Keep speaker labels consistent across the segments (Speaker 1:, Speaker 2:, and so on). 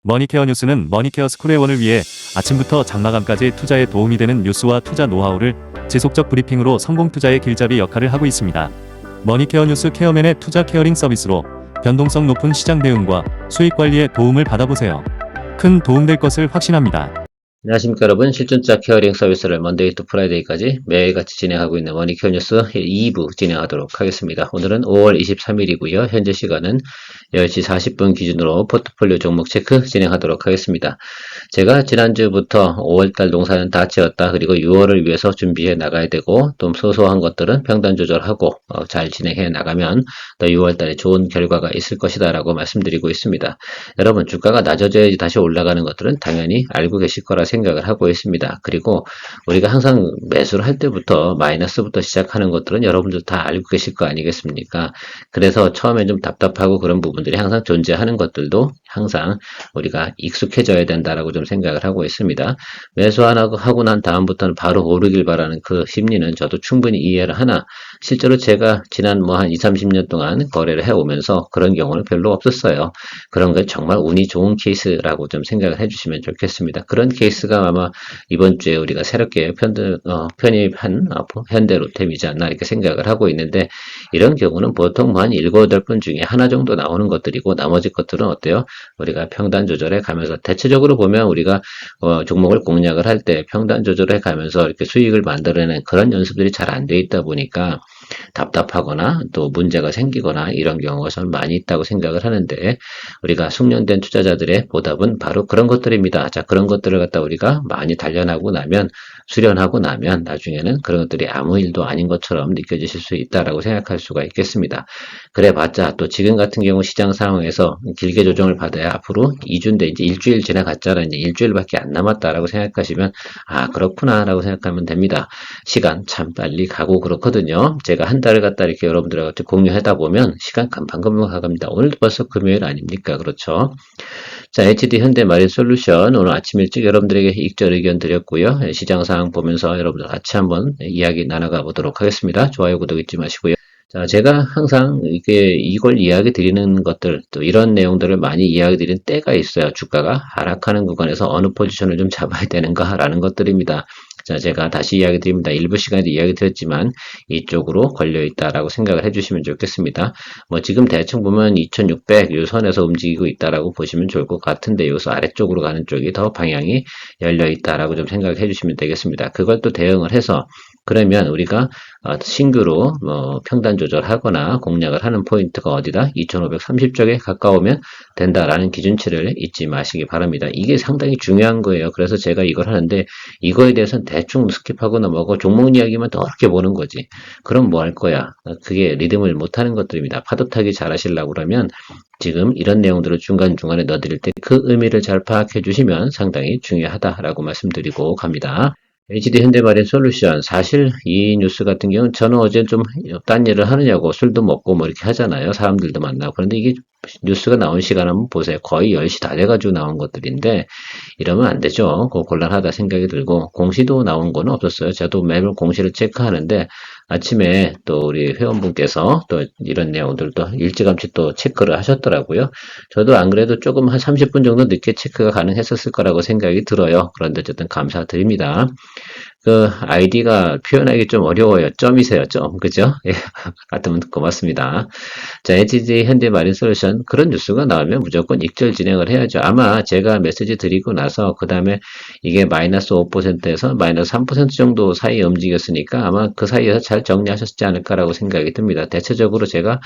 Speaker 1: 머니케어 뉴스는 머니케어 스쿨회원을 위해 아침부터 장마감까지 투자에 도움이 되는 뉴스와 투자 노하우를 지속적 브리핑으로 성공 투자의 길잡이 역할을 하고 있습니다. 머니케어 뉴스 케어맨의 투자 케어링 서비스로 변동성 높은 시장 대응과 수익 관리에 도움을 받아보세요. 큰 도움될 것을 확신합니다.
Speaker 2: 안녕하십니까 여러분, 실전자 케어링 서비스를 먼데이 투 프라이데이까지 매일같이 진행하고 있는 머니케어 뉴스 2부 진행하도록 하겠습니다. 오늘은 5월 23일이고요. 현재 시간은 10시 40분 기준으로 포트폴리오 종목 체크 진행하도록 하겠습니다. 제가 지난주부터 5월달 농사는 다 지었다. 그리고 6월을 위해서 준비해 나가야 되고 또 소소한 것들은 평단 조절하고 잘 진행해 나가면 또 6월달에 좋은 결과가 있을 것이다 라고 말씀드리고 있습니다. 여러분, 주가가 낮아져야지 다시 올라가는 것들은 당연히 알고 계실 거라 생각을 하고 있습니다. 그리고 우리가 항상 매수를 할 때부터 마이너스부터 시작하는 것들은 여러분들 다 알고 계실 거 아니겠습니까? 그래서 처음에 좀 답답하고 그런 부분들이 항상 존재하는 것들도 항상 우리가 익숙해져야 된다라고 좀 생각을 하고 있습니다. 매수하고 난 다음부터는 바로 오르길 바라는 그 심리는 저도 충분히 이해를 하나 실제로 제가 지난 한 20, 30년 동안 거래를 해오면서 그런 경우는 별로 없었어요. 그런 게 정말 운이 좋은 케이스라고 좀 생각을 해주시면 좋겠습니다. 그런 케이스가 아마 이번 주에 우리가 새롭게 편입한 현대로템이지 않나 이렇게 생각을 하고 있는데, 이런 경우는 보통 한 7, 8분 중에 하나 정도 나오는 것들이고 나머지 것들은 어때요? 우리가 평단 조절해 가면서 대체적으로 보면 우리가 종목을 공략을 할 때 평단 조절해 가면서 이렇게 수익을 만들어내는 그런 연습들이 잘 안 돼 있다 보니까 답답하거나 또 문제가 생기거나 이런 경우가 좀 많이 있다고 생각을 하는데, 우리가 숙련된 투자자들의 보답은 바로 그런 것들입니다. 자, 그런 것들을 갖다 우리가 많이 단련하고 나면, 수련하고 나면 나중에는 그런 것들이 아무 일도 아닌 것처럼 느껴지실 수 있다라고 생각할 수가 있겠습니다. 그래봤자 또 지금 같은 경우 시장 상황에서 길게 조정을 받아야 앞으로 2주인데 이제 일주일 지나갔잖아. 이제 일주일밖에 안 남았다라고 생각하시면 그렇구나라고 생각하면 됩니다. 시간 참 빨리 가고 그렇거든요. 제가 한 달을 갖다 이렇게 여러분들하고 공유하다 보면 시간 금방금방 가갑니다. 오늘도 벌써 금요일 아닙니까? 그렇죠? 자, HD 현대마린 솔루션 오늘 아침 일찍 여러분들에게 익절 의견 드렸고요. 시장 상황 보면서 여러분들 같이 한번 이야기 나눠가 보도록 하겠습니다. 좋아요, 구독 잊지 마시고요. 자, 제가 항상 이걸 이야기 드리는 것들, 또 이런 내용들을 많이 이야기 드리는 때가 있어요. 주가가 하락하는 구간에서 어느 포지션을 좀 잡아야 되는가라는 것들입니다. 자, 제가 다시 이야기 드립니다. 일부 시간에도 이야기 드렸지만 이쪽으로 걸려있다라고 생각을 해주시면 좋겠습니다. 지금 대충 보면 2600 요 선에서 움직이고 있다라고 보시면 좋을 것 같은데, 요소 아래쪽으로 가는 쪽이 더 방향이 열려있다라고 좀 생각을 해주시면 되겠습니다. 그걸 또 대응을 해서 그러면 우리가 신규로 평단 조절하거나 공략을 하는 포인트가 어디다? 2530쪽에 가까우면 된다라는 기준치를 잊지 마시기 바랍니다. 이게 상당히 중요한 거예요. 그래서 제가 이걸 하는데, 이거에 대해서는 대충 스킵하고 넘어가고 종목 이야기만 더 어렵게 보는 거지. 그럼 뭐 할 거야? 그게 리듬을 못하는 것들입니다. 파도 타기 잘 하시려고 그러면 지금 이런 내용들을 중간중간에 넣어드릴 때 그 의미를 잘 파악해 주시면 상당히 중요하다라고 말씀드리고 갑니다. HD 현대마린 솔루션, 사실 이 뉴스 같은 경우는 저는 어제 좀 딴 일을 하느냐고 술도 먹고 이렇게 하잖아요. 사람들도 만나고. 그런데 이게 뉴스가 나온 시간 한번 보세요. 거의 10시 다 돼가지고 나온 것들인데 이러면 안 되죠. 곤란하다 생각이 들고, 공시도 나온 거는 없었어요. 저도 매일 공시를 체크하는데 아침에 또 우리 회원분께서 또 이런 내용들도 일찌감치 또 체크를 하셨더라고요. 저도 안 그래도 조금 한 30분 정도 늦게 체크가 가능했었을 거라고 생각이 들어요. 그런데 어쨌든 감사드립니다. 그 아이디가 표현하기 좀 어려워요. 점이세요, 점. 그죠? 예, 같으면 고맙습니다. 자, HG 현대마린 솔루션, 그런 뉴스가 나오면 무조건 익절 진행을 해야죠. 아마 제가 메시지 드리고 나서 그 다음에 이게 마이너스 5%에서 마이너스 3% 정도 사이에 움직였으니까 아마 그 사이에서 잘 정리하셨지 않을까라고 생각이 듭니다. 대체적으로 저는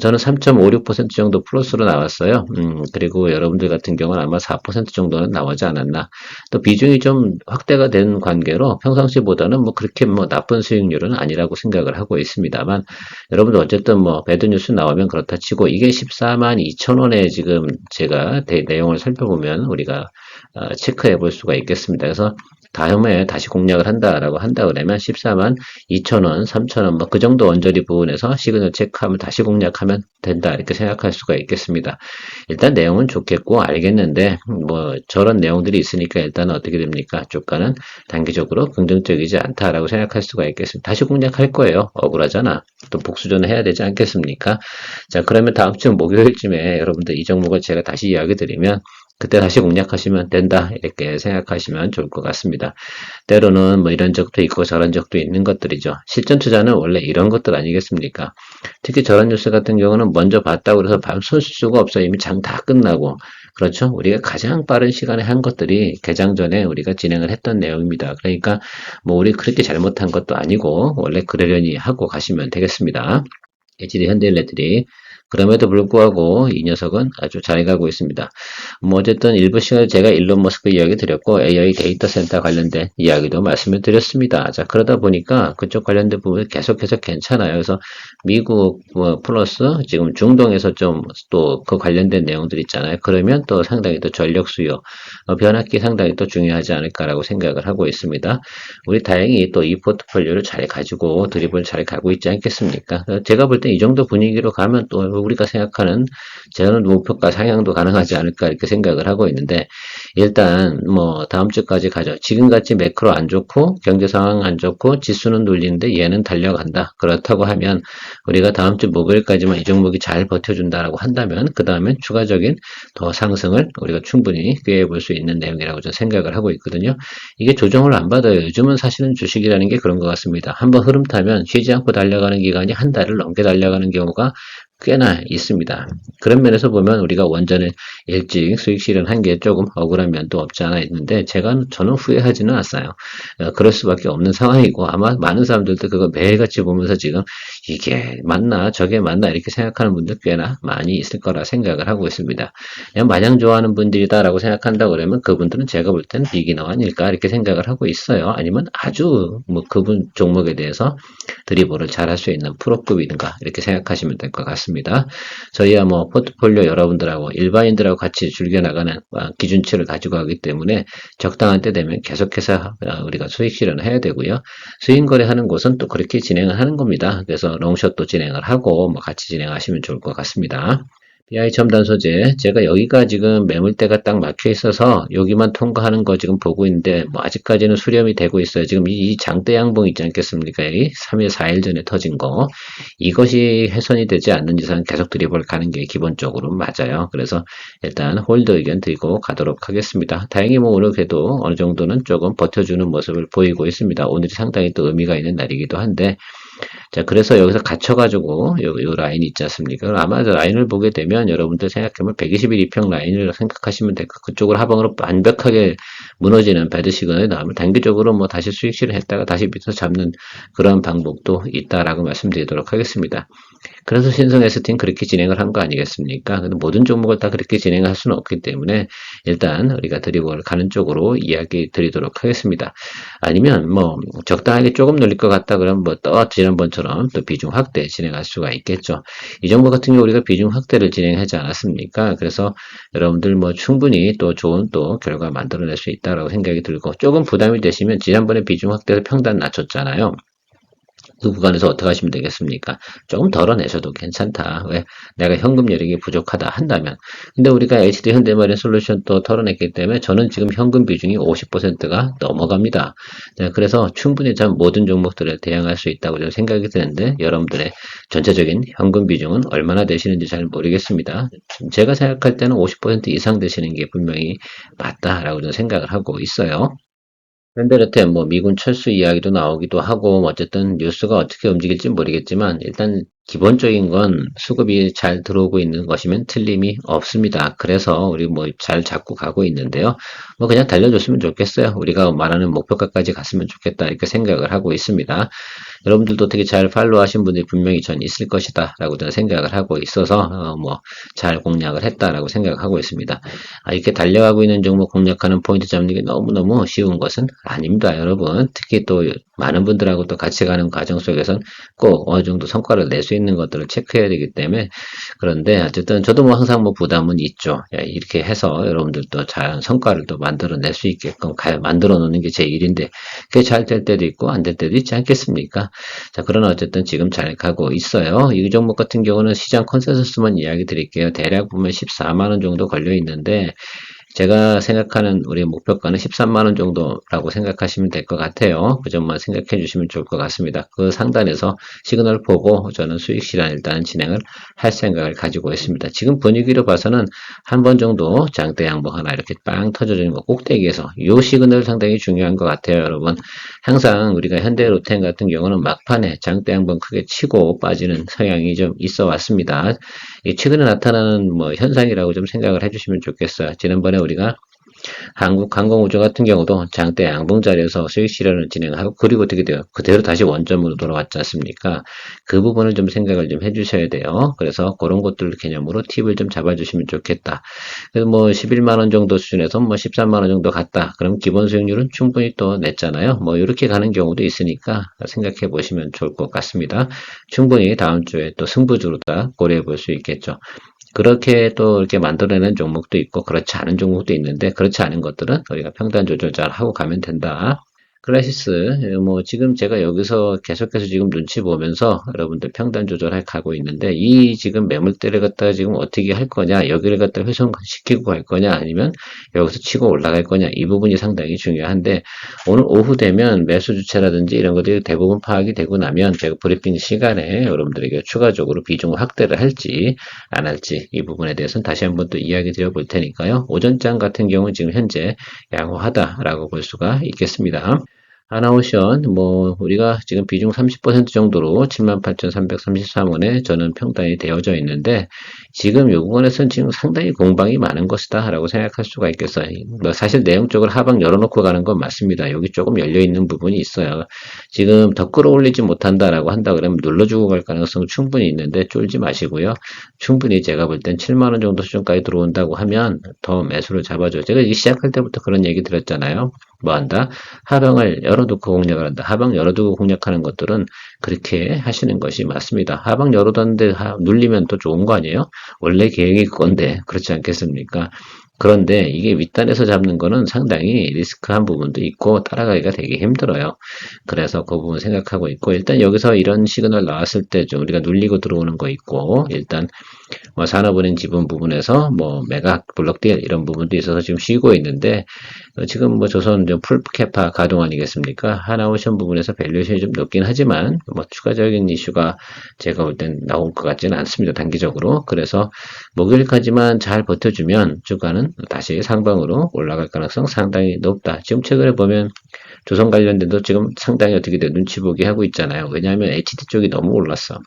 Speaker 2: 3.56% 정도 플러스로 나왔어요. 그리고 여러분들 같은 경우는 아마 4% 정도는 나오지 않았나. 또 비중이 좀 확대가 된 관계로 평상시보다는 그렇게 나쁜 수익률은 아니라고 생각을 하고 있습니다만, 여러분들 어쨌든 배드뉴스 나오면 그렇다 치고 이게 14만 2천 원에 지금 제가 내용을 살펴보면 우리가 체크해 볼 수가 있겠습니다. 그래서 다음에 다시 공략을 한다라고 한다 그러면 14만 2천원, 3천원 그 정도 언저리 부분에서 시그널 체크하면 다시 공략하면 된다 이렇게 생각할 수가 있겠습니다. 일단 내용은 좋겠고 알겠는데 저런 내용들이 있으니까 일단 어떻게 됩니까? 주가는 단기적으로 긍정적이지 않다라고 생각할 수가 있겠습니다. 다시 공략할 거예요. 억울하잖아. 또 복수전을 해야 되지 않겠습니까? 자, 그러면 다음 주 목요일쯤에 여러분들 이 종목을 제가 다시 이야기 드리면 그때 다시 공략하시면 된다. 이렇게 생각하시면 좋을 것 같습니다. 때로는 뭐 이런 적도 있고 저런 적도 있는 것들이죠. 실전 투자는 원래 이런 것들 아니겠습니까? 특히 저런 뉴스 같은 경우는 먼저 봤다고 해서 바로 손쓸 수가 없어요. 이미 장 다 끝나고. 그렇죠? 우리가 가장 빠른 시간에 한 것들이 개장 전에 우리가 진행을 했던 내용입니다. 그러니까 뭐 우리 그렇게 잘못한 것도 아니고 원래 그러려니 하고 가시면 되겠습니다. HD 현대일렉트릭. 그럼에도 불구하고 이 녀석은 아주 잘 가고 있습니다. 뭐 어쨌든 일부 시간에 제가 일론 머스크 이야기 드렸고 AI 데이터 센터 관련된 이야기도 말씀을 드렸습니다. 자, 그러다 보니까 그쪽 관련된 부분이 계속해서 괜찮아요. 그래서 미국 플러스 지금 중동에서 좀 또 그 관련된 내용들 있잖아요. 그러면 또 상당히 또 전력 수요 변화기 상당히 또 중요하지 않을까라고 생각을 하고 있습니다. 우리 다행히 또 이 포트폴리오를 잘 가지고 드립을 잘 가고 있지 않겠습니까? 제가 볼 때 이 정도 분위기로 가면 또 우리가 생각하는 저는 목표가 상향도 가능하지 않을까 이렇게 생각을 하고 있는데 일단 뭐 다음 주까지 가죠. 지금같이 매크로 안 좋고 경제 상황 안 좋고 지수는 눌리는데 얘는 달려간다. 그렇다고 하면 우리가 다음 주 목요일까지만 이 종목이 잘 버텨준다라고 한다면 그 다음엔 추가적인 더 상승을 우리가 충분히 기대해 볼 수 있는 내용이라고 저는 생각을 하고 있거든요. 이게 조정을 안 받아요. 요즘은 사실은 주식이라는 게 그런 것 같습니다. 한번 흐름 타면 쉬지 않고 달려가는 기간이 한 달을 넘게 달려가는 경우가 꽤나 있습니다. 그런 면에서 보면 우리가 원전을 일찍 수익 실현한 게 조금 억울한 면도 없지 않아 있는데 저는 후회하지는 않아요. 그럴 수밖에 없는 상황이고 아마 많은 사람들도 그거 매일같이 보면서 지금 이게 맞나 저게 맞나 이렇게 생각하는 분들 꽤나 많이 있을 거라 생각을 하고 있습니다. 그냥 마냥 좋아하는 분들이다라고 생각한다 그러면 그분들은 제가 볼 땐 비기너 아닐까 이렇게 생각을 하고 있어요. 아니면 아주 뭐 그분 종목에 대해서 드리블을 잘 할 수 있는 프로급이든가 이렇게 생각하시면 될 것 같습니다. 저희야 뭐 포트폴리오 여러분들하고 일반인들하고 같이 즐겨나가는 기준치를 가지고 하기 때문에 적당한 때 되면 계속해서 우리가 수익 실현을 해야 되고요. 수익 거래하는 곳은 또 그렇게 진행을 하는 겁니다. 그래서 롱숏도 진행을 하고 뭐 같이 진행하시면 좋을 것 같습니다. BI 첨단 소재 제가 여기가 지금 매물대가 딱 막혀 있어서 여기만 통과하는 거 지금 보고 있는데 뭐 아직까지는 수렴이 되고 있어요. 지금 이 장대 양봉 있지 않겠습니까? 여기 3일 4일 전에 터진 거 이것이 훼손이 되지 않는 이상 계속 드리블 가는 게 기본적으로 맞아요. 그래서 일단 홀드 의견 드리고 가도록 하겠습니다. 다행히 뭐 오늘 그래도 어느 정도는 조금 버텨주는 모습을 보이고 있습니다. 오늘이 상당히 또 의미가 있는 날이기도 한데 자, 그래서 여기서 갇혀가지고, 요 라인 있지 않습니까? 아마 라인을 보게 되면 여러분들 생각하면 121 이평 라인을 생각하시면 될 거, 그쪽을 하방으로 완벽하게 무너지는 배드 시그널이 나오면 단기적으로 뭐 다시 수익 실현했다가 다시 밑에서 잡는 그런 방법도 있다라고 말씀드리도록 하겠습니다. 그래서 신성 에스틴 그렇게 진행을 한 거 아니겠습니까? 근데 모든 종목을 다 그렇게 진행할 수는 없기 때문에 일단 우리가 드리블 가는 쪽으로 이야기 드리도록 하겠습니다. 아니면 뭐 적당하게 조금 늘릴 것 같다 그러면 뭐 또 지난번처럼 또 비중 확대 진행할 수가 있겠죠. 이 정보 같은 경우 우리가 비중 확대를 진행하지 않았습니까? 그래서 여러분들 뭐 충분히 또 좋은 또 결과 만들어낼 수 있다라고 생각이 들고 조금 부담이 되시면 지난번에 비중 확대에서 평단 낮췄잖아요. 그 구간에서 어떻게 하시면 되겠습니까? 조금 덜어내셔도 괜찮다. 왜? 내가 현금 여력이 부족하다 한다면. 근데 우리가 HD 현대마린 솔루션 또 털어냈기 때문에 저는 지금 현금 비중이 50%가 넘어갑니다. 네, 그래서 충분히 참 모든 종목들에 대응할 수 있다고 저는 생각이 드는데 여러분들의 전체적인 현금 비중은 얼마나 되시는지 잘 모르겠습니다. 제가 생각할 때는 50% 이상 되시는 게 분명히 맞다라고 저는 생각을 하고 있어요. 현대레템 뭐 미군 철수 이야기도 나오기도 하고 뭐 어쨌든 뉴스가 어떻게 움직일지 모르겠지만 일단 기본적인 건 수급이 잘 들어오고 있는 것이면 틀림이 없습니다. 그래서 우리 뭐 잘 잡고 가고 있는데요. 뭐 그냥 달려줬으면 좋겠어요. 우리가 말하는 목표가까지 갔으면 좋겠다 이렇게 생각을 하고 있습니다. 여러분들도 되게 잘 팔로우 하신 분들이 분명히 전 있을 것이다 라고 저는 생각을 하고 있어서 뭐 잘 공략을 했다라고 생각을 하고 있습니다. 이렇게 달려가고 있는 종목 공략하는 포인트 잡는 게 너무너무 쉬운 것은 아닙니다, 여러분. 특히 또 많은 분들하고 또 같이 가는 과정 속에선 꼭 어느 정도 성과를 낼 수 있는 것들을 체크해야 되기 때문에 그런데 어쨌든 저도 뭐 항상 뭐 부담은 있죠. 이렇게 해서 여러분들도 잘 성과를 또 만들어낼 수 있게끔 만들어 놓는 게 제 일인데 그게 잘 될 때도 있고 안 될 때도 있지 않겠습니까? 자, 그러나 어쨌든 지금 잘 가고 있어요. 이 종목 같은 경우는 시장 컨센서스만 이야기 드릴게요. 대략 보면 14만원 정도 걸려 있는데 제가 생각하는 우리 목표가는 13만원 정도라고 생각하시면 될 것 같아요. 그 점만 생각해 주시면 좋을 것 같습니다. 그 상단에서 시그널 보고 저는 수익 실현 일단 진행을 할 생각을 가지고 있습니다. 지금 분위기로 봐서는 한 번 정도 장대 양봉 하나 이렇게 빵 터져주는 거 꼭대기에서 이 시그널 상당히 중요한 것 같아요, 여러분. 항상 우리가 현대로템 같은 경우는 막판에 장대 양봉 크게 치고 빠지는 성향이 좀 있어 왔습니다. 이 최근에 나타나는 뭐 현상이라고 좀 생각을 해주시면 좋겠어요. 지난번에 우리가 한국항공우주 같은 경우도 장대 양봉 자리에서 수익 실현을 진행하고 그리고 어떻게 돼요? 그대로 다시 원점으로 돌아왔지 않습니까? 그 부분을 좀 생각을 좀 해주셔야 돼요. 그래서 그런 것들 개념으로 팁을 좀 잡아주시면 좋겠다. 그래서 뭐 11만 원 정도 수준에서 뭐 13만 원 정도 갔다. 그럼 기본 수익률은 충분히 또 냈잖아요. 뭐 이렇게 가는 경우도 있으니까 생각해 보시면 좋을 것 같습니다. 충분히 다음 주에 또 승부주로 다 고려해 볼 수 있겠죠. 그렇게 또 이렇게 만들어내는 종목도 있고 그렇지 않은 종목도 있는데 그렇지 않은 것들은 우리가 평단 조절 잘 하고 가면 된다. 클래시스 뭐 지금 제가 여기서 계속해서 지금 눈치 보면서 여러분들 평단 조절해 가고 있는데 이 지금 매물대를 갖다가 지금 어떻게 할 거냐 여기를 갖다가 훼손시키고 갈 거냐 아니면 여기서 치고 올라갈 거냐 이 부분이 상당히 중요한데 오늘 오후 되면 매수 주체라든지 이런 것들이 대부분 파악이 되고 나면 제가 브리핑 시간에 여러분들에게 추가적으로 비중 확대를 할지 안 할지 이 부분에 대해서는 다시 한번 또 이야기 드려 볼 테니까요. 오전장 같은 경우는 지금 현재 양호하다라고 볼 수가 있겠습니다. 하나오션, 뭐, 우리가 지금 비중 30% 정도로 78,333원에 저는 평단이 되어져 있는데, 지금 요 부분에서는 지금 상당히 공방이 많은 것이다, 라고 생각할 수가 있겠어요. 뭐 사실 내용적으로 하방 열어놓고 가는 건 맞습니다. 여기 조금 열려있는 부분이 있어요. 지금 더 끌어올리지 못한다라고 한다 그러면 눌러주고 갈 가능성 충분히 있는데, 쫄지 마시고요. 충분히 제가 볼 땐 7만원 정도 수준까지 들어온다고 하면 더 매수를 잡아줘요. 제가 이 시작할 때부터 그런 얘기 드렸잖아요. 뭐 한다? 하방을 열어두고 공략을 한다. 하방 열어두고 공략하는 것들은 그렇게 하시는 것이 맞습니다. 하방 열어뒀는데 눌리면 또 좋은 거 아니에요? 원래 계획이 그건데 그렇지 않겠습니까? 그런데 이게 윗단에서 잡는 거는 상당히 리스크한 부분도 있고 따라가기가 되게 힘들어요. 그래서 그 부분 생각하고 있고 일단 여기서 이런 시그널 나왔을 때 좀 우리가 눌리고 들어오는 거 있고 일단 뭐 산업은행 지분 부분에서 뭐 매각 블록딜 이런 부분도 있어서 지금 쉬고 있는데 지금 뭐 조선 풀캐파 가동 아니겠습니까? 하나오션 부분에서 밸류에이션이 좀 높긴 하지만 뭐 추가적인 이슈가 제가 볼 땐 나올 것 같지는 않습니다. 단기적으로. 그래서 목요일까지만 잘 버텨주면 주가는 다시 상방으로 올라갈 가능성 상당히 높다. 지금 최근에 보면 조선 관련된도 지금 상당히 어떻게 돼 눈치 보기 하고 있잖아요. 왜냐하면 HT 쪽이 너무 올랐어.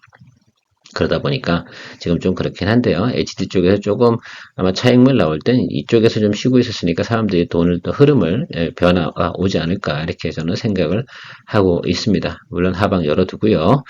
Speaker 2: 그러다 보니까 지금 좀 그렇긴 한데요. HD 쪽에서 조금 아마 차익물 나올 땐 이쪽에서 좀 쉬고 있었으니까 사람들이 돈을 또 흐름을 변화가 오지 않을까 이렇게 저는 생각을 하고 있습니다. 물론 하방 열어두고요.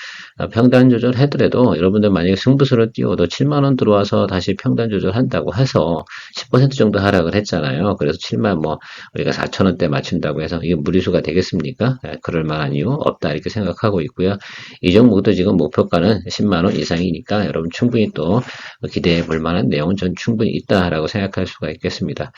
Speaker 2: 평단 조절하더라도 여러분들 만약에 승부수를 띄워도 7만 원 들어와서 다시 평단 조절한다고 해서 10% 정도 하락을 했잖아요. 그래서 7만 뭐 우리가 4천 원대 맞춘다고 해서 이게 무리수가 되겠습니까? 그럴 만한 이유 없다 이렇게 생각하고 있고요. 이 종목도 지금 목표가는 10만 원 이상이니까 여러분 충분히 또 기대해 볼 만한 내용은 전 충분히 있다라고 생각할 수가 있겠습니다.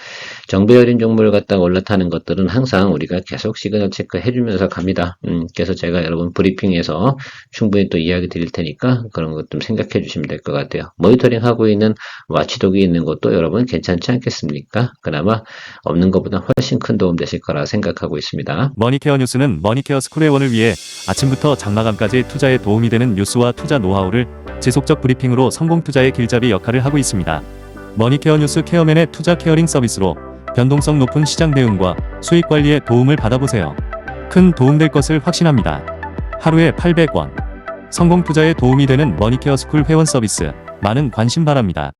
Speaker 2: 정배열인 종목을 갖다가 올라타는 것들은 항상 우리가 계속 시그널 체크해 주면서 갑니다. 그래서 제가 여러분 브리핑에서 충분히 또 이야기 드릴 테니까 그런 것 좀 생각해 주시면 될 것 같아요. 모니터링 하고 있는 와치독이 있는 것도 여러분 괜찮지 않겠습니까? 그나마 없는 것보다 훨씬 큰 도움 되실 거라 생각하고 있습니다.
Speaker 1: 머니케어 뉴스는 머니케어 스쿨회원을 위해 아침부터 장마감까지 투자에 도움이 되는 뉴스와 투자 노하우를 지속적 브리핑으로 성공 투자의 길잡이 역할을 하고 있습니다. 머니케어 뉴스 케어맨의 투자 케어링 서비스로 변동성 높은 시장 대응과 수익 관리에 도움을 받아보세요. 큰 도움될 것을 확신합니다. 하루에 800원. 성공 투자에 도움이 되는 머니케어 스쿨 회원 서비스 많은 관심 바랍니다.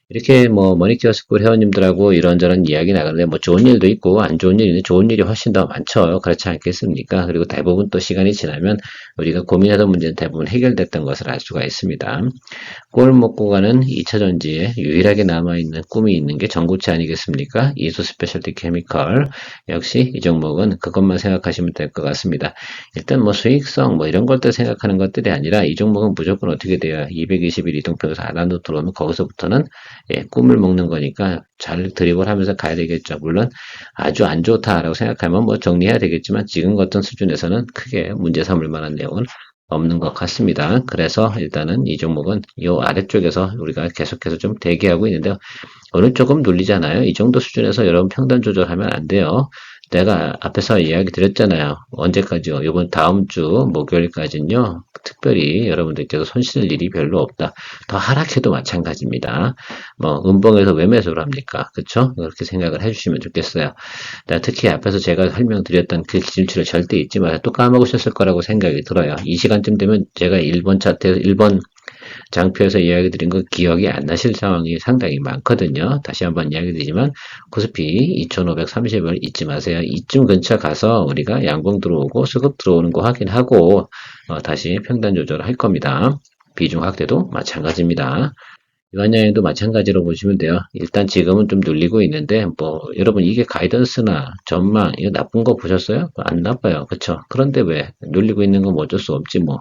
Speaker 2: 이렇게 뭐 머니케어 스쿨 회원님들하고 이런저런 이야기 나가는데 뭐 좋은 일도 있고 안 좋은 일이 있는데 좋은 일이 훨씬 더 많죠. 그렇지 않겠습니까? 그리고 대부분 또 시간이 지나면 우리가 고민하던 문제는 대부분 해결됐던 것을 알 수가 있습니다. 꼴 먹고 가는 2차 전지에 유일하게 남아있는 꿈이 있는 게 전고체 아니겠습니까? 이수 스페셜티 케미컬. 역시 이 종목은 그것만 생각하시면 될 것 같습니다. 일단 뭐 수익성 뭐 이런 것들 생각하는 것들이 아니라 이 종목은 무조건 어떻게 돼요? 221 이동평에서 하단으로 들어오면 거기서부터는 꿈을 먹는 거니까 잘 드리블 하면서 가야 되겠죠. 물론 아주 안 좋다라고 생각하면 뭐 정리해야 되겠지만 지금 같은 수준에서는 크게 문제 삼을 만한 내용은 없는 것 같습니다. 그래서 일단은 이 종목은 이 아래쪽에서 우리가 계속해서 좀 대기하고 있는데요. 오늘 조금 눌리잖아요. 이 정도 수준에서 여러분 평단 조절하면 안 돼요. 내가 앞에서 이야기 드렸잖아요. 언제까지요? 이번 다음 주 목요일까지는요. 특별히 여러분들께서 손실을 일이 별로 없다. 더 하락해도 마찬가지입니다. 뭐 음봉에서 왜 매수를 합니까? 그렇죠? 그렇게 생각을 해주시면 좋겠어요. 특히 앞에서 제가 설명드렸던 그 기준치를 절대 잊지 마세요. 또 까먹으셨을 거라고 생각이 들어요. 이 시간쯤 되면 제가 1번 차트에서 1번 장표에서 이야기 드린 거 기억이 안 나실 상황이 상당히 많거든요. 다시 한번 이야기 드리지만 코스피 2530을 잊지 마세요. 이쯤 근처 가서 우리가 양봉 들어오고 수급 들어오는 거 확인하고 다시 평단 조절을 할 겁니다. 비중 확대도 마찬가지입니다. 유한양행도 마찬가지로 보시면 돼요. 일단 지금은 좀 눌리고 있는데 뭐 여러분 이게 가이던스나 전망 이거 나쁜 거 보셨어요? 안 나빠요. 그쵸? 그런데 왜 눌리고 있는 건 뭐 어쩔 수 없지 뭐.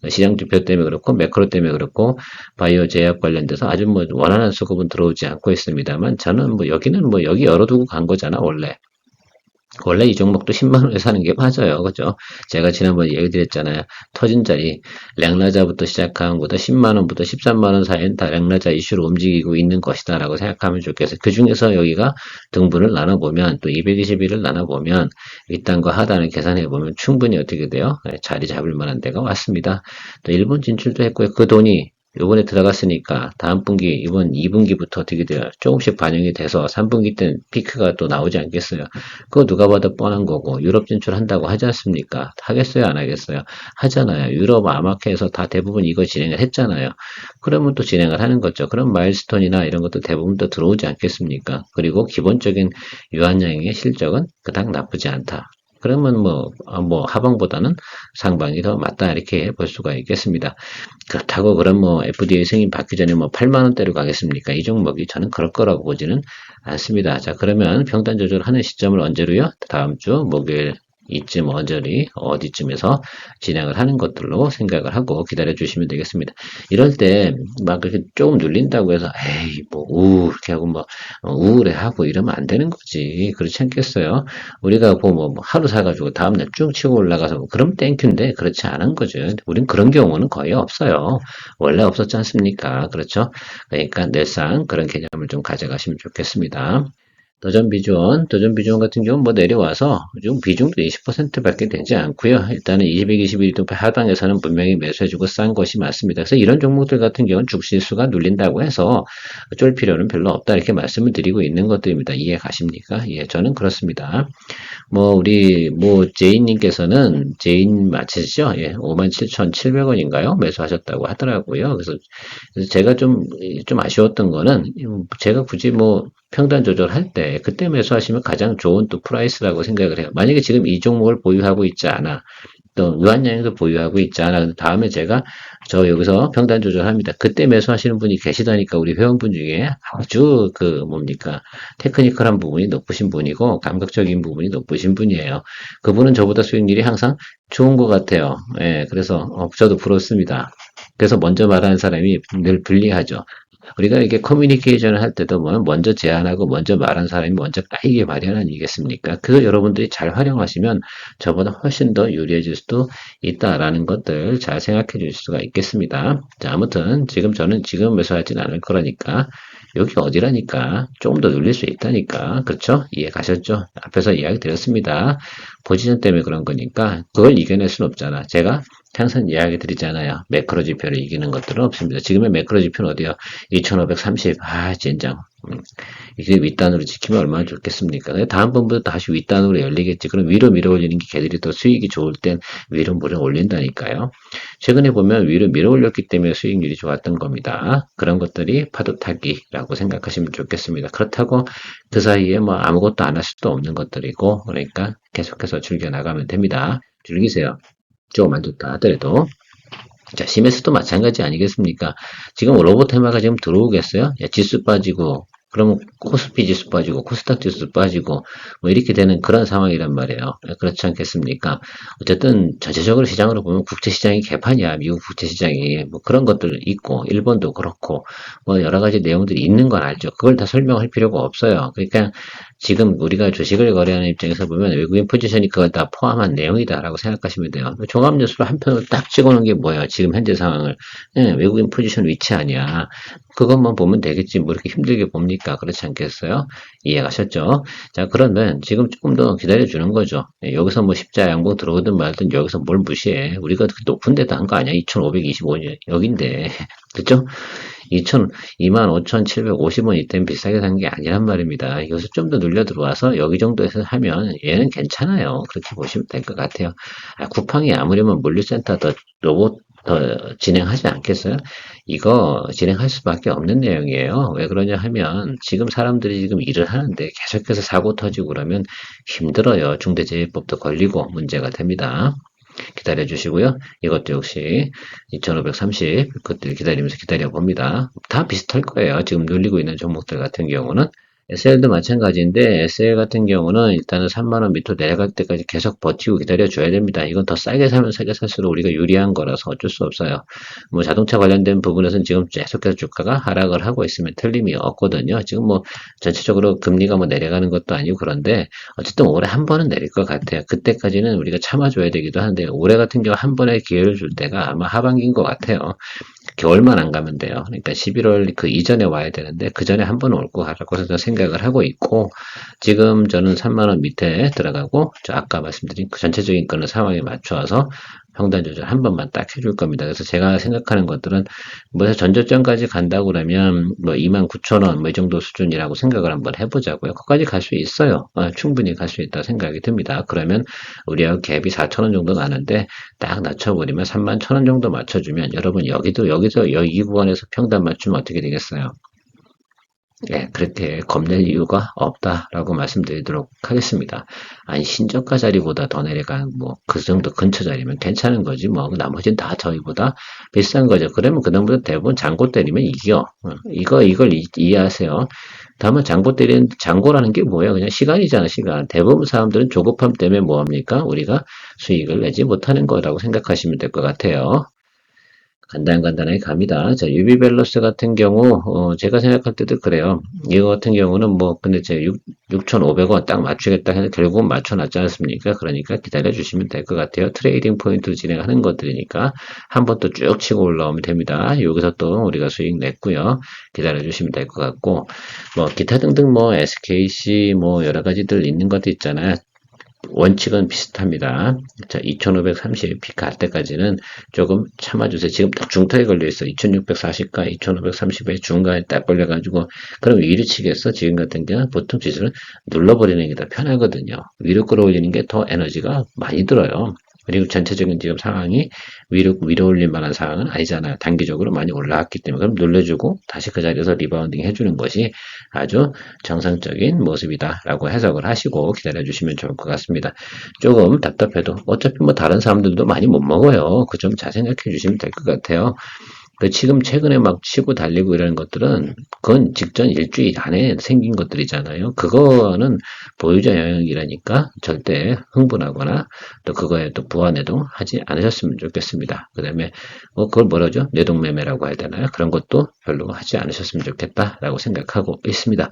Speaker 2: 시장 지표 때문에 그렇고 매크로 때문에 그렇고 바이오 제약 관련돼서 아주 뭐 원활한 수급은 들어오지 않고 있습니다만 저는 뭐 여기는 뭐 여기 열어두고 간 거잖아 원래. 원래 이 종목도 10만 원에 사는 게 맞아요. 그죠? 제가 지난번에 얘기 드렸잖아요. 터진 자리, 랭라자부터 시작한 것보다 10만 원부터 13만 원 사이엔 다 랭라자 이슈로 움직이고 있는 것이다 라고 생각하면 좋겠어요. 그 중에서 여기가 등분을 나눠보면 또 221을 나눠보면 윗단과 하단을 계산해보면 충분히 어떻게 돼요? 자리 잡을 만한 데가 왔습니다. 또 일본 진출도 했고요. 그 돈이 요번에 들어갔으니까 다음 분기, 이번 2분기부터 어떻게 돼요? 조금씩 반영이 돼서 3분기 때는 피크가 또 나오지 않겠어요? 그거 누가 봐도 뻔한 거고 유럽 진출한다고 하지 않습니까? 하겠어요? 안 하겠어요? 하잖아요. 유럽 아마케에서 다 대부분 이거 진행을 했잖아요. 그러면 또 진행을 하는 거죠. 그럼 마일스톤이나 이런 것도 대부분 또 들어오지 않겠습니까? 그리고 기본적인 유한양의 실적은 그닥 나쁘지 않다. 그러면 뭐 하방보다는 상방이 더 맞다 이렇게 볼 수가 있겠습니다. 그렇다고 그럼 뭐 FDA 승인 받기 전에 뭐 8만 원대로 가겠습니까? 이 종목이 저는 그럴 거라고 보지는 않습니다. 자, 그러면 평단 조절하는 시점을 언제로요? 다음 주 목요일 이쯤 언저리 어디쯤에서 진행을 하는 것들로 생각을 하고 기다려 주시면 되겠습니다. 이럴 때 막 그렇게 조금 눌린다고 해서 에이 뭐 이렇게 하고 뭐 우울해하고 이러면 안 되는 거지. 그렇지 않겠어요? 우리가 뭐 하루 사가지고 다음날 쭉 치고 올라가서 뭐 그럼 땡큐인데 그렇지 않은 거죠. 우린 그런 경우는 거의 없어요. 원래 없었지 않습니까? 그렇죠? 그러니까 늘상 그런 개념을 좀 가져가시면 좋겠습니다. 도전 비중 같은 경우는 뭐 내려와서 지금 비중도 20%밖에 되지 않고요. 일단은 221도 하단에서는 분명히 매수해주고 싼 것이 맞습니다. 그래서 이런 종목들 같은 경우는 죽실수가 눌린다고 해서 쫄 필요는 별로 없다 이렇게 말씀을 드리고 있는 것들입니다. 이해 가십니까? 예, 저는 그렇습니다. 제인님께서는 제인 맞으시죠? 예, 57,700원인가요? 매수하셨다고 하더라고요. 그래서 제가 좀 아쉬웠던 거는 제가 굳이 평단 조절할 때 그때 매수하시면 가장 좋은 또 프라이스라고 생각을 해요. 만약에 지금 이 종목을 보유하고 있지 않아. 또 유한양행도 보유하고 있지 않아. 근데 다음에 제가 저 여기서 평단 조절합니다. 그때 매수하시는 분이 계시다니까 우리 회원분 중에 아주 테크니컬한 부분이 높으신 분이고 감각적인 부분이 높으신 분이에요. 그분은 저보다 수익률이 항상 좋은 것 같아요. 예, 그래서 저도 부럽습니다. 그래서 먼저 말하는 사람이 늘 불리하죠. 우리가 이게 커뮤니케이션을 할 때도 먼저 제안하고 먼저 말한 사람이 먼저 까이게 마련 아니겠습니까? 그거 여러분들이 잘 활용하시면 저보다 훨씬 더 유리해질 수도 있다라는 것들 잘 생각해 주실 수가 있겠습니다. 자, 아무튼 저는 지금 매수하진 않을 거라니까 여기 어디라니까 조금 더 눌릴 수 있다니까 그렇죠? 이해 가셨죠? 앞에서 이야기 드렸습니다. 포지션 때문에 그런 거니까 그걸 이겨낼 수는 없잖아. 제가 항상 이야기 드리잖아요. 매크로 지표를 이기는 것들은 없습니다. 지금의 매크로 지표는 어디요? 2530. 진짜. 이게 윗단으로 지키면 얼마나 좋겠습니까? 다음번부터 다시 윗단으로 열리겠지. 그럼 위로 밀어 올리는 게 걔들이 더 수익이 좋을 땐 위로 밀어 올린다니까요. 최근에 보면 위로 밀어 올렸기 때문에 수익률이 좋았던 겁니다. 그런 것들이 파도 타기라고 생각하시면 좋겠습니다. 그렇다고 그 사이에 아무것도 안 할 수도 없는 것들이고, 그러니까 계속해서 즐겨나가면 됩니다. 즐기세요. 조금 안 좋다 하더라도. 자, 시메스도 마찬가지 아니겠습니까? 지금 로봇 테마가 지금 들어오겠어요? 지수 빠지고 그러면 코스피 지수 빠지고 코스닥 지수 빠지고 뭐 이렇게 되는 그런 상황이란 말이에요. 그렇지 않겠습니까? 어쨌든 전체적으로 시장으로 보면 국제시장이 개판이야. 미국 국제시장이 뭐 그런 것들 있고 일본도 그렇고 뭐 여러 가지 내용들이 있는 건 알죠. 그걸 다 설명할 필요가 없어요. 그러니까 지금 우리가 주식을 거래하는 입장에서 보면 외국인 포지션이 그걸 다 포함한 내용이다라고 생각하시면 돼요. 종합뉴스로 한 편으로 딱 찍어놓은 게 뭐예요? 지금 현재 상황을. 외국인 포지션 위치 아니야. 그것만 보면 되겠지. 뭐 이렇게 힘들게 봅니까? 그렇지 않겠어요? 이해가셨죠? 자, 그러면 지금 조금 더 기다려주는 거죠. 여기서 뭐 십자 양봉 들어오든 말든 여기서 뭘 무시해. 우리가 높은 데도 한 거 아니야? 2525년 여긴데. 그죠? 25,750원 이때는 비싸게 산 게 아니란 말입니다. 여기서 좀 더 눌려 들어와서 여기 정도에서 하면 얘는 괜찮아요. 그렇게 보시면 될 것 같아요. 쿠팡이 아무리면 물류센터 더 로봇 더 진행하지 않겠어요? 이거 진행할 수밖에 없는 내용이에요. 왜 그러냐 하면 지금 사람들이 지금 일을 하는데 계속해서 사고 터지고 그러면 힘들어요. 중대재해법도 걸리고 문제가 됩니다. 기다려 주시고요. 이것도 역시 2530 그것들 기다리면서 기다려 봅니다. 다 비슷할 거예요. 지금 눌리고 있는 종목들 같은 경우는 SL도 마찬가지인데 SL 같은 경우는 일단은 3만원 밑으로 내려갈 때까지 계속 버티고 기다려 줘야 됩니다. 이건 더 싸게 사면 싸게 살수록 우리가 유리한 거라서 어쩔 수 없어요. 뭐 자동차 관련된 부분에서는 지금 계속해서 주가가 하락을 하고 있으면 틀림이 없거든요. 지금 뭐 전체적으로 금리가 뭐 내려가는 것도 아니고 그런데 어쨌든 올해 한 번은 내릴 것 같아요. 그때까지는 우리가 참아줘야 되기도 하는데 올해 같은 경우 한 번의 기회를 줄 때가 아마 하반기인 것 같아요. 겨울만 안 가면 돼요. 그러니까 11월 그 이전에 와야 되는데 그 전에 한 번 올 거 같라고 생각을 하고 있고 지금 저는 3만 원 밑에 들어가고 저 아까 말씀드린 그 전체적인 거는 상황에 맞춰서 평단 조절 한 번만 딱 해줄 겁니다. 그래서 제가 생각하는 것들은 뭐 전저점까지 간다고 그러면 뭐 29,000원 뭐 이 정도 수준이라고 생각을 한번 해보자고요. 거기까지 갈 수 있어요. 충분히 갈 수 있다 생각이 듭니다. 그러면 우리하고 갭이 4,000원 정도 나는데 딱 낮춰버리면 31,000원 정도 맞춰주면 여러분 여기서 이 구간에서 평단 맞추면 어떻게 되겠어요? 예, 그렇게 겁낼 이유가 없다라고 말씀드리도록 하겠습니다. 아니, 신저가 자리보다 더 내려간, 뭐, 그 정도 근처 자리면 괜찮은 거지, 뭐, 나머지는 다 저희보다 비싼 거죠. 그러면 그다음부터 대부분 장고 때리면 이겨. 이걸 이해하세요. 다만 장고 때리는, 장고라는 게 뭐예요? 그냥 시간이잖아, 시간. 대부분 사람들은 조급함 때문에 뭐합니까? 우리가 수익을 내지 못하는 거라고 생각하시면 될 것 같아요. 간단하게 갑니다. 자, 유비밸런스 같은 경우, 제가 생각할 때도 그래요. 이거 같은 경우는 뭐, 근데 제가 6,500원 딱 맞추겠다 해서 결국은 맞춰놨지 않습니까? 그러니까 기다려주시면 될 것 같아요. 트레이딩 포인트로 진행하는 것들이니까 한 번 또 쭉 치고 올라오면 됩니다. 여기서 또 우리가 수익 냈고요. 기다려주시면 될 것 같고, 뭐, 기타 등등 뭐, SKC 뭐, 여러 가지들 있는 것도 있잖아요. 원칙은 비슷합니다. 자, 2530 픽 갈 때까지는 조금 참아주세요. 지금 딱 중턱에 걸려있어. 2640과 2530의 중간에 딱 걸려가지고, 그럼 위로 치겠어? 지금 같은 경우는 보통 지수를 눌러버리는 게 더 편하거든요. 위로 끌어올리는 게 더 에너지가 많이 들어요. 그리고 전체적인 지금 상황이 위로 올릴 만한 상황은 아니잖아요. 단기적으로 많이 올라왔기 때문에. 그럼 눌러주고 다시 그 자리에서 리바운딩 해주는 것이 아주 정상적인 모습이다라고 해석을 하시고 기다려주시면 좋을 것 같습니다. 조금 답답해도 어차피 뭐 다른 사람들도 많이 못 먹어요. 그 점 잘 생각해 주시면 될 것 같아요. 지금 최근에 막 치고 달리고 이러는 것들은 그건 직전 일주일 안에 생긴 것들이잖아요. 그거는 보유자 영역이라니까 절대 흥분하거나 또 그거에 또 부안해동 하지 않으셨으면 좋겠습니다. 그 다음에 뭐 그걸 뭐라죠? 뇌동매매라고 해야 되나요? 그런 것도 별로 하지 않으셨으면 좋겠다라고 생각하고 있습니다.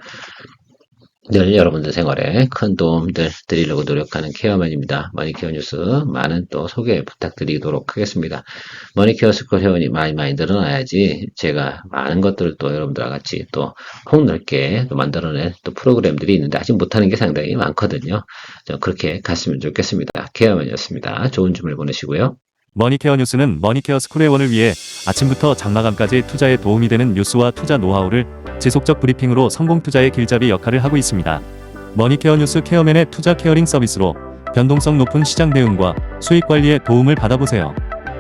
Speaker 2: 늘 여러분들 생활에 큰 도움들 드리려고 노력하는 케어맨입니다. 머니케어 뉴스 많은 또 소개 부탁드리도록 하겠습니다. 머니케어 스쿨 회원이 많이 늘어나야지 제가 많은 것들을 또 여러분들과 같이 또 폭넓게 또 만들어낸 또 프로그램들이 있는데 아직 못하는 게 상당히 많거든요. 그렇게 갔으면 좋겠습니다. 케어맨이었습니다. 좋은 주말 보내시고요.
Speaker 1: 머니케어 뉴스는 머니케어 스쿨 회원을 위해 아침부터 장마감까지 투자에 도움이 되는 뉴스와 투자 노하우를 지속적 브리핑으로 성공 투자의 길잡이 역할을 하고 있습니다. 머니케어 뉴스 케어맨의 투자 케어링 서비스로 변동성 높은 시장 대응과 수익 관리에 도움을 받아보세요.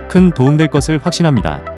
Speaker 1: 큰 도움될 것을 확신합니다.